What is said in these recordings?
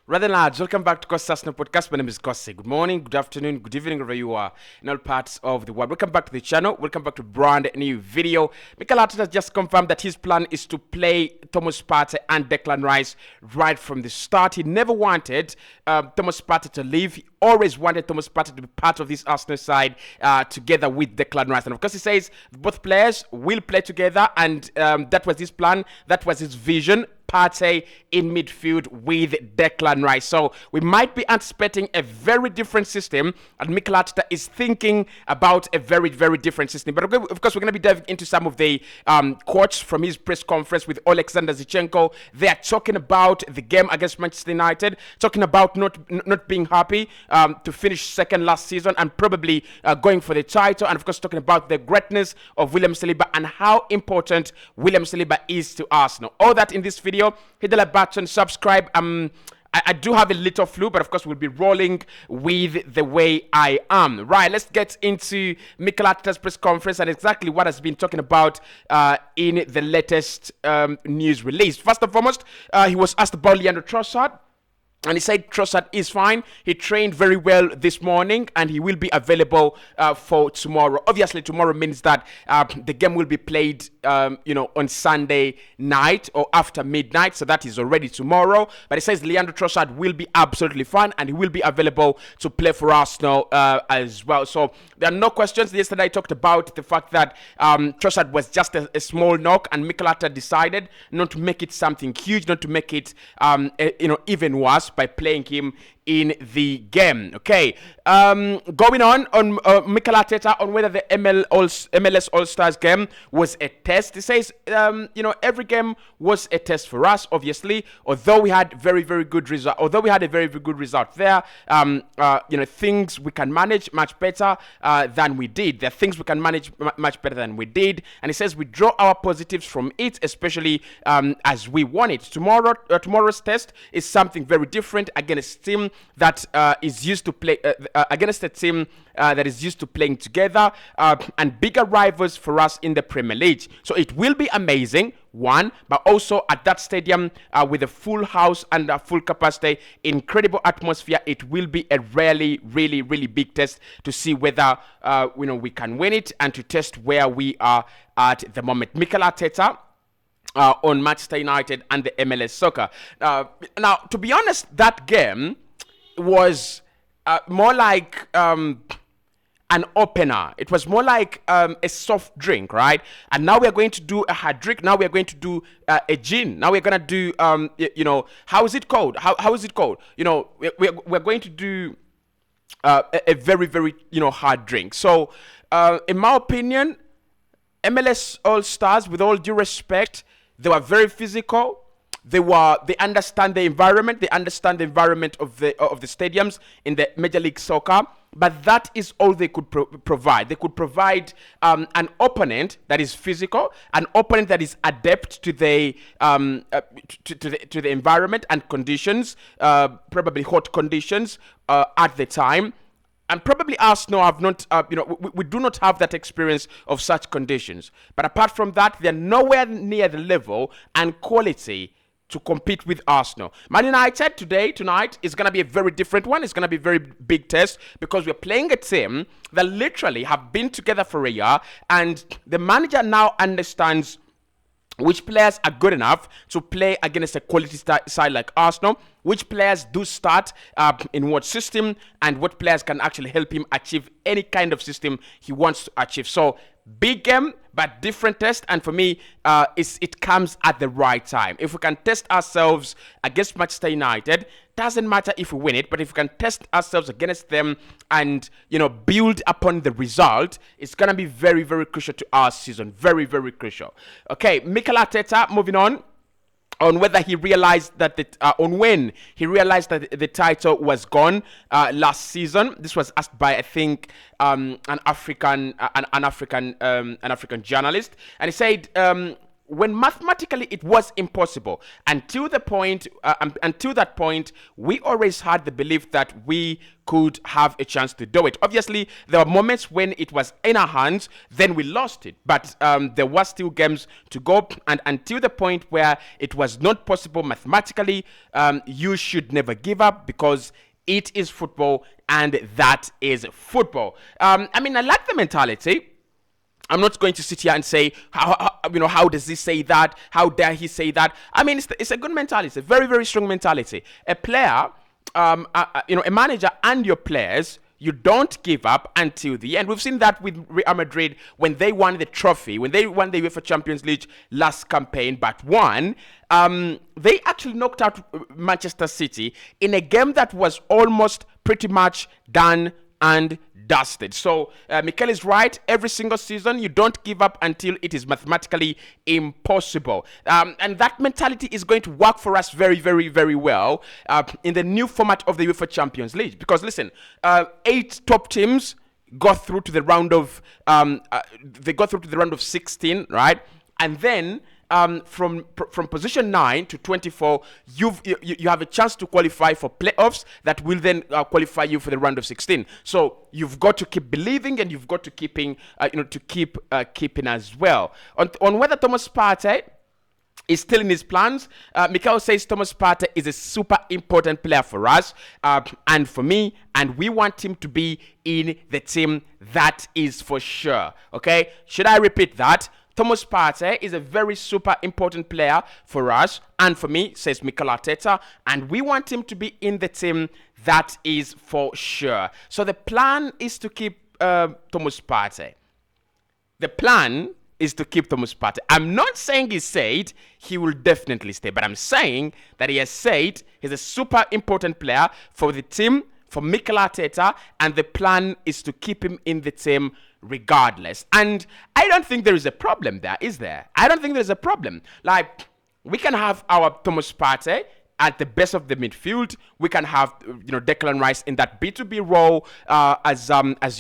Rather lads, welcome back to Cossy Podcast. My name is Cossy. Good morning, good afternoon, good evening, wherever you are in all parts of the world. Welcome back to the channel. Welcome back to brand new video. Mikel Arteta has just confirmed that his plan is to play Thomas Partey and Declan Rice right from the start. He never wanted Thomas Partey to leave. He always wanted Thomas Partey to be part of this Arsenal side together with Declan Rice. And of course, he says both players will play together, and that was his plan. That was his vision. Partey in midfield with Declan Rice. So we might be anticipating a very different system, and Mikel Arteta is thinking about a very, very different system. But of course, we're going to be diving into some of the quotes from his press conference with Alexander Zinchenko. They are talking about the game against Manchester United, talking about not being happy to finish second last season and probably going for the title, and of course talking about the greatness of William Saliba and how important William Saliba is to Arsenal. All that in this video. Hit the like button, subscribe. I do have a little flu, but of course we'll be rolling with the way I am. Right, let's get into Mikel Arteta's press conference and exactly what has been talking about in the latest news release. First and foremost, he was asked about Leandro Trossard. And he said Trossard is fine. He trained very well this morning and he will be available for tomorrow. Obviously, tomorrow means that the game will be played, on Sunday night or after midnight. So that is already tomorrow. But he says Leandro Trossard will be absolutely fine and he will be available to play for Arsenal as well. So there are no questions. Yesterday, I talked about the fact that Trossard was just a small knock, and Mikel Arteta decided not to make it something huge, not to make it, even worse, by playing him in the game. Okay, going on Mikel Arteta on whether the MLS All-Stars game was a test. He says, every game was a test for us, obviously, although we had very, very good result. Although we had a very, very good result there, things we can manage much better than we did. There are things we can manage much better than we did. And he says we draw our positives from it, especially as we won it. Tomorrow's test is something very different against a team that is used to play against a team that is used to playing together and bigger rivals for us in the Premier League. So it will be amazing, one, but also at that stadium with a full house and a full capacity, incredible atmosphere. It will be a really, really, really big test to see whether we can win it and to test where we are at the moment. Mikel Arteta on Manchester United and the MLS Soccer. Now, to be honest, that game was more like an opener. It was more like a soft drink, right? And now we are going to do a hard drink. Now we are going to do a gin. Now we're going to do, how is it called? How is it called? We're going to do a very, very, hard drink. So, in my opinion, MLS All-Stars, with all due respect, they were very physical. They understand the environment. They understand the environment of the stadiums in the Major League Soccer. But that is all they could provide. They could provide an opponent that is physical, an opponent that is adept to the to the environment and conditions, probably hot conditions at the time. And probably Arsenal have not, we do not have that experience of such conditions. But apart from that, they're nowhere near the level and quality to compete with Arsenal. Man United tonight is going to be a very different one. It's going to be a very big test because we're playing a team that literally have been together for a year, and the manager now understands which players are good enough to play against a quality side like Arsenal, which players do start in what system, and what players can actually help him achieve any kind of system he wants to achieve. So, big game, but different test. And for me, it comes at the right time. If we can test ourselves against Manchester United, doesn't matter if we win it, but if we can test ourselves against them and, build upon the result, it's going to be very, very crucial to our season. Very, very crucial. Okay, Mikel Arteta, moving on whether he realized that when he realized that the title was gone last season. This was asked by, I think, an African journalist, and he said when mathematically it was impossible. Until that point, we always had the belief that we could have a chance to do it. Obviously, there were moments when it was in our hands, then we lost it. But there was still games to go, and until the point where it was not possible mathematically, you should never give up, because it is football, and that is football. I like the mentality. I'm not going to sit here and say, how does he say that? How dare he say that? It's a good mentality. It's a very, very strong mentality. A player, a manager and your players, you don't give up until the end. We've seen that with Real Madrid when they won the trophy, when they won the UEFA Champions League last campaign, but won. They actually knocked out Manchester City in a game that was almost pretty much done and dusted. So Mikel is right. Every single season, you don't give up until it is mathematically impossible. And that mentality is going to work for us very, very, very well in the new format of the UEFA Champions League. Because listen, 8 top teams got through to the round of 16, right? And then from position 9 to 24, you have a chance to qualify for playoffs that will then qualify you for the round of 16. So you've got to keep believing, and you've got to keeping keeping as well. On whether Thomas Partey is still in his plans, Mikel says Thomas Partey is a super important player for us and for me, and we want him to be in the team. That is for sure. Okay, should I repeat that? Thomas Partey is a very super important player for us and for me, says Mikel Arteta, and we want him to be in the team. That is for sure. So the plan is to keep Thomas Partey. The plan is to keep Thomas Partey. I'm not saying he said he will definitely stay, but I'm saying that he has said he's a super important player for the team, for Mikel Arteta, and the plan is to keep him in the team regardless. And I don't think there is a problem there, is there? I don't think there's a problem. Like, we can have our Thomas Partey at the best of the midfield. We can have, Declan Rice in that B2B role as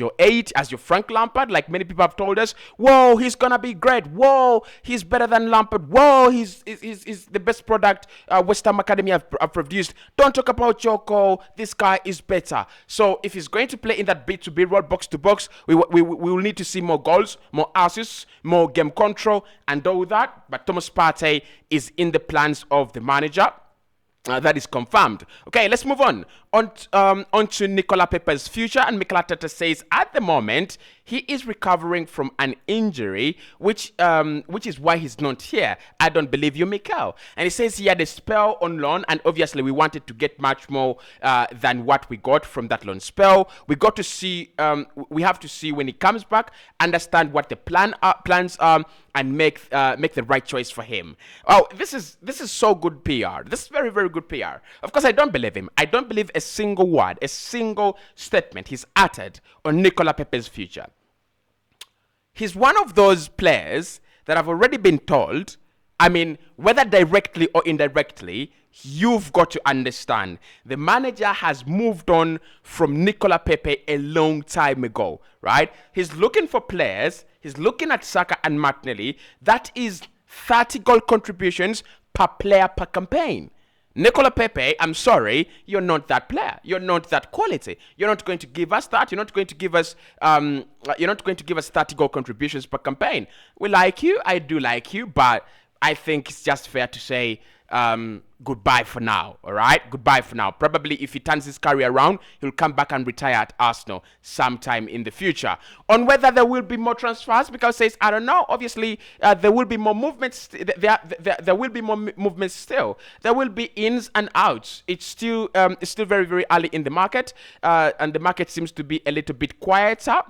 your 8, as your Frank Lampard, like many people have told us. Whoa, he's gonna be great. Whoa, he's better than Lampard. Whoa, he's the best product West Ham Academy have produced. Don't talk about Joko. This guy is better. So if he's going to play in that B2B role, box to box, we will need to see more goals, more assists, more game control, and all that. But Thomas Partey is in the plans of the manager. That is confirmed. Okay, let's move on to Nicola Pepe's future. And Mikel Arteta says at the moment he is recovering from an injury, which is why he's not here. I don't believe you, Mikel. And he says he had a spell on loan, and obviously we wanted to get much more than what we got from that loan spell. We got to see. We have to see when he comes back, understand what the plans are, and make the right choice for him. Oh, this is so good PR. This is very, very good PR. Of course, I don't believe him. I don't believe a single word, a single statement he's uttered on Nicola Pepe's future. He's one of those players that have already been told, whether directly or indirectly, you've got to understand the manager has moved on from Nicola Pepe a long time ago, right? He's looking for players. He's looking at Saka and Martinelli. That is 30 goal contributions per player per campaign. Nicola Pepe, I'm sorry, you're not that player. You're not that quality. You're not going to give us that. You're not going to give us 30 goal contributions per campaign. We like you. I do like you, but I think it's just fair to say goodbye for now, all right? Goodbye for now. Probably if he turns his career around, he'll come back and retire at Arsenal sometime in the future. On whether there will be more transfers, because says, I don't know. Obviously, there will be more movements. There will be more movements still. There will be ins and outs. It's still very, very early in the market, and the market seems to be a little bit quieter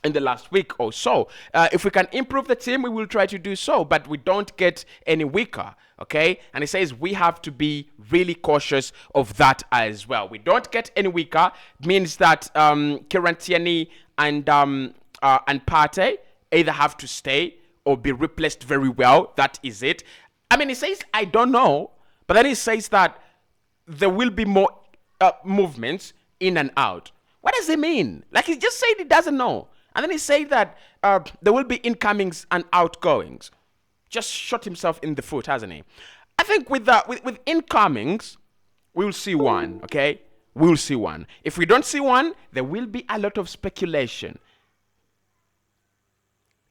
in the last week or so. If we can improve the team, we will try to do so, but we don't get any weaker, okay? And he says we have to be really cautious of that as well. We don't get any weaker, means that Kieran Tierney and Partey either have to stay or be replaced very well. That is it. He says, I don't know, but then he says that there will be more movements in and out. What does it mean? Like, he just said he doesn't know. And then he said that there will be incomings and outgoings. just shot himself in the foot, hasn't he? I think with incomings, we'll see one, okay? We'll see one. If we don't see one, there will be a lot of speculation.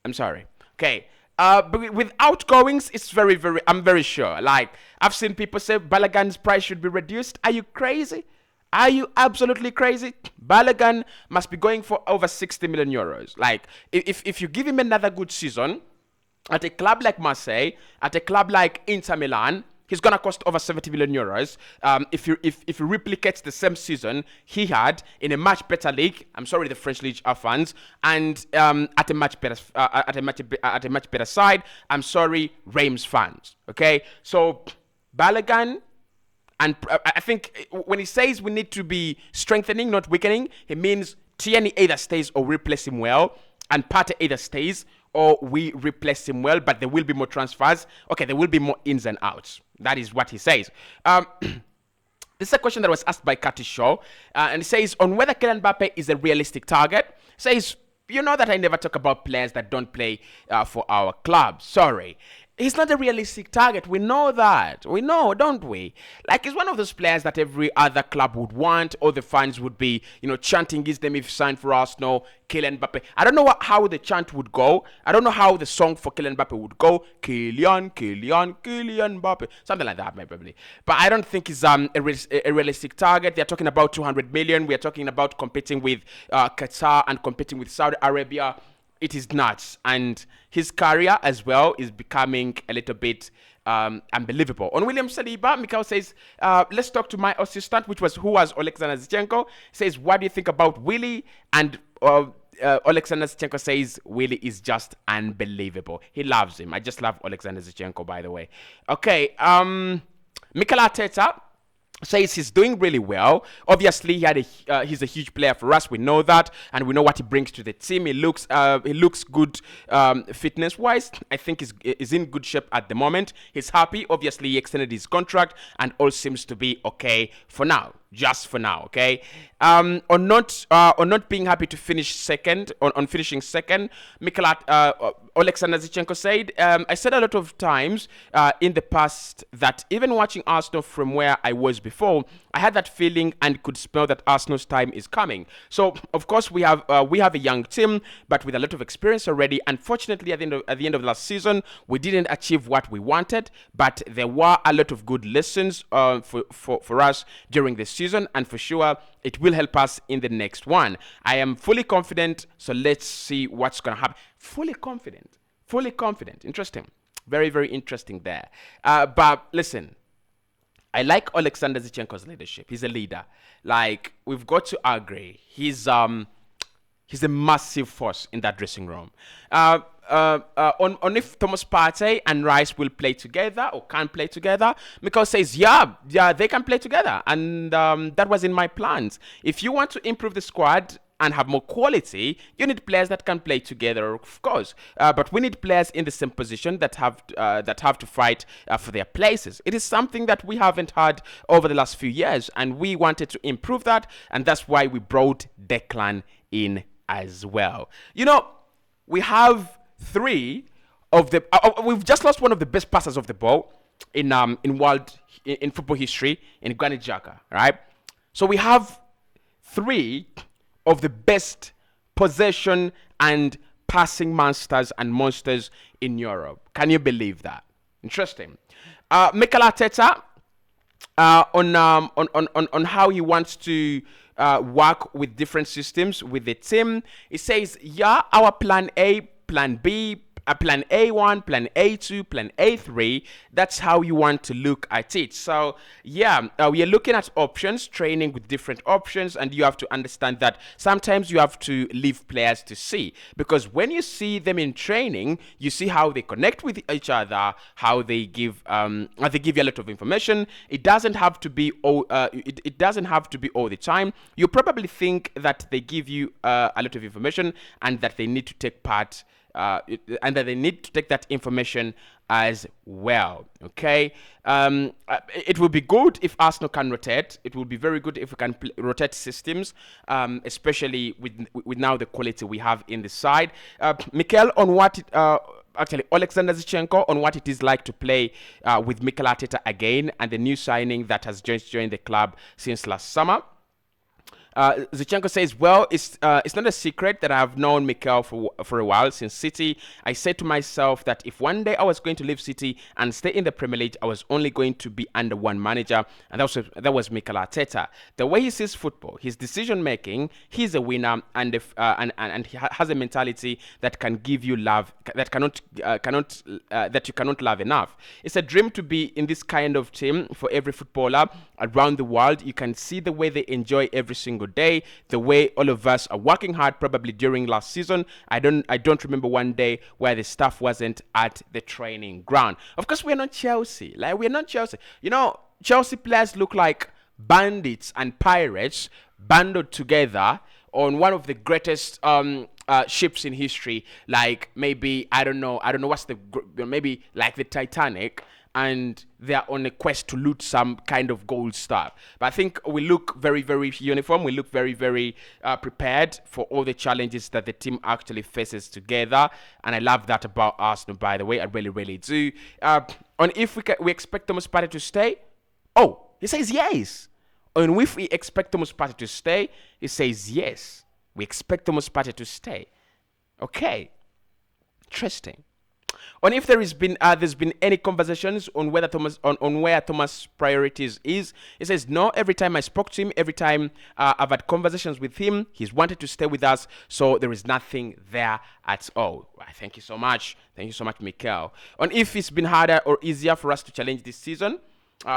I'm sorry. Okay. But with outgoings, it's I'm very sure. Like, I've seen people say Balogun's price should be reduced. Are you crazy? Are you absolutely crazy? Balogun must be going for over 60 million euros. Like, if you give him another good season at a club like Marseille, at a club like Inter Milan, he's gonna cost over 70 million euros. If he replicates the same season he had in a much better league, I'm sorry, the French league are fans, and at a much better side, I'm sorry, Reims fans. Okay, so Balogun. And I think when he says we need to be strengthening, not weakening, he means Tierney either stays or replace him well, and Partey either stays or we replace him well, but there will be more transfers. Okay, there will be more ins and outs. That is what he says. This is a question that was asked by Curtis Shaw, and he says on whether Kylian Mbappe is a realistic target. Says, you know that I never talk about players that don't play for our club. Sorry. He's not a realistic target. We know that. We know, don't we? Like, he's one of those players that every other club would want, or the fans would be, chanting his name if he signed for Arsenal, Kylian Mbappe. I don't know how the chant would go. I don't know how the song for Kylian Mbappe would go. Kylian, Kylian, Kylian Mbappe. Something like that, probably. But I don't think he's a realistic target. They're talking about 200 million. We're talking about competing with Qatar and competing with Saudi Arabia. It is nuts, and his career as well is becoming a little bit unbelievable. On William Saliba, Mikhail says, let's talk to my assistant, who was Alexander Zinchenko. Says, what do you think about Willie? And Alexander Zinchenko says, Willie is just unbelievable. He loves him. I just love Alexander Zinchenko, by the way. Okay, Mikel Arteta says he's doing really well. Obviously, he's a huge player for us. We know that, and we know what he brings to the team. He looks good fitness-wise. I think he's in good shape at the moment. He's happy. Obviously, he extended his contract, and all seems to be okay for now. Just for now, okay. On not being happy to finish second, on finishing second, Alexander Zinchenko said, I said a lot of times in the past that even watching Arsenal from where I was before, I had that feeling and could smell that Arsenal's time is coming. So, of course, we have a young team, but with a lot of experience already. Unfortunately, at the end of last season, we didn't achieve what we wanted, but there were a lot of good lessons for us during the season, and for sure, it will help us in the next one. I am fully confident, so let's see what's going to happen. Fully confident. Interesting. Very, very interesting there. But listen, I like Alexander Zinchenko's leadership. He's a leader. Like, we've got to agree. He's a massive force in that dressing room. On if Thomas Partey and Rice will play together or can play together, Mikhail says, yeah, they can play together. And that was in my plans. If you want to improve the squad and have more quality, you need players that can play together, of course. But we need players in the same position that have to fight for their places. It is something that we haven't had over the last few years, and we wanted to improve that, and that's why we brought Declan in as well. We have three of the. We've just lost one of the best passers of the ball in football history, in Granit Xhaka, right? So we have three of the best possession and passing monsters in Europe. Can you believe that? Interesting. Mikel Arteta on how he wants to work with different systems with the team. He says, yeah, our plan A, plan B, plan A1, plan A2, plan A3. That's how you want to look at it. So, yeah, we are looking at options, training with different options, and you have to understand that sometimes you have to leave players to see. Because when you see them in training, you see how they connect with each other, how they give you a lot of information. It doesn't have to be all the time. You probably think that they give you a lot of information and that they need to take part and that they need to take that information as well. Okay, it will be good if Arsenal can rotate. It will be very good if we can rotate systems, especially with now the quality we have in the side. Mikel, on what actually Alexander Zinchenko on what it is like to play with Mikel Arteta again, and the new signing that has just joined the club since last summer. Zinchenko says, well, it's not a secret that I have known Mikel for a while, since City. I said to myself that if one day I was going to leave City and stay in the Premier League, I was only going to be under one manager, and that was Mikel Arteta. The way he sees football, his decision making, he's a winner, and he has a mentality that can give you love, that that you cannot love enough. It's a dream to be in this kind of team for every footballer around the world. You can see the way they enjoy every single day, the way all of us are working hard. Probably during last season, I don't remember one day where the staff wasn't at the training ground. Of course, we're not Chelsea. Like, we're not Chelsea. You know, Chelsea players look like bandits and pirates bundled together on one of the greatest ships in history. Like, maybe I don't know what's maybe like the Titanic, and they're on a quest to loot some kind of gold stuff. But I think we look very, very uniform. We look very, very prepared for all the challenges that the team actually faces together. And I love that about Arsenal, by the way. I really, really do. On if we expect Thomas Partey to stay, oh, he says yes. And if we expect Thomas Partey to stay, he says yes. We expect Thomas Partey to stay. Okay. Interesting. On if there's been any conversations on whether on where Thomas' priorities is, he says no. Every time I spoke to him, every time I've had conversations with him, he's wanted to stay with us. So there is nothing there at all. Thank you so much. Thank you so much, Mikel. On if it's been harder or easier for us to challenge this season.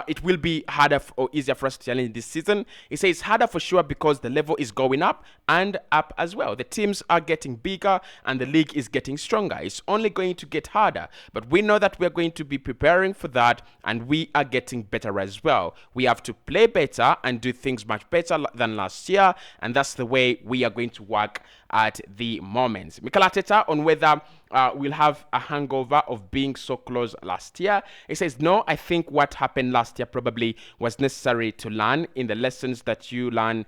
It will be harder or easier for us to challenge this season. He says harder for sure because the level is going up and up as well. The teams are getting bigger and the league is getting stronger. It's only going to get harder. But we know that we're going to be preparing for that, and we are getting better as well. We have to play better and do things much better than last year, and that's the way we are going to work at the moment. Mikel Arteta on whether we'll have a hangover of being so close last year. He says, no, I think what happened last year probably was necessary to learn in the lessons that you learn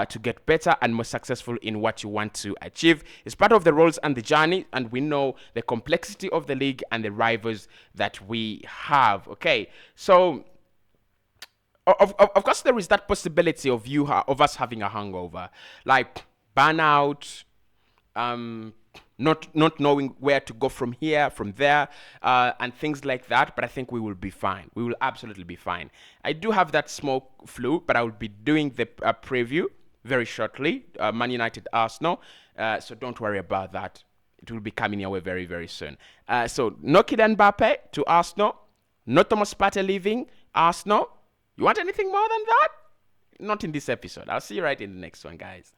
to get better and more successful in what you want to achieve. It's part of the roles and the journey, and we know the complexity of the league and the rivals that we have. Okay, so of course there is that possibility of us having a hangover, like burnout, not knowing where to go from here, from there, and things like that. But I think we will be fine. We will absolutely be fine. I do have that small flu, but I will be doing the preview very shortly. Man United, Arsenal. So don't worry about that. It will be coming your way very, very soon. So no Kylian Mbappe to Arsenal. No Thomas Partey leaving Arsenal. You want anything more than that? Not in this episode. I'll see you right in the next one, guys.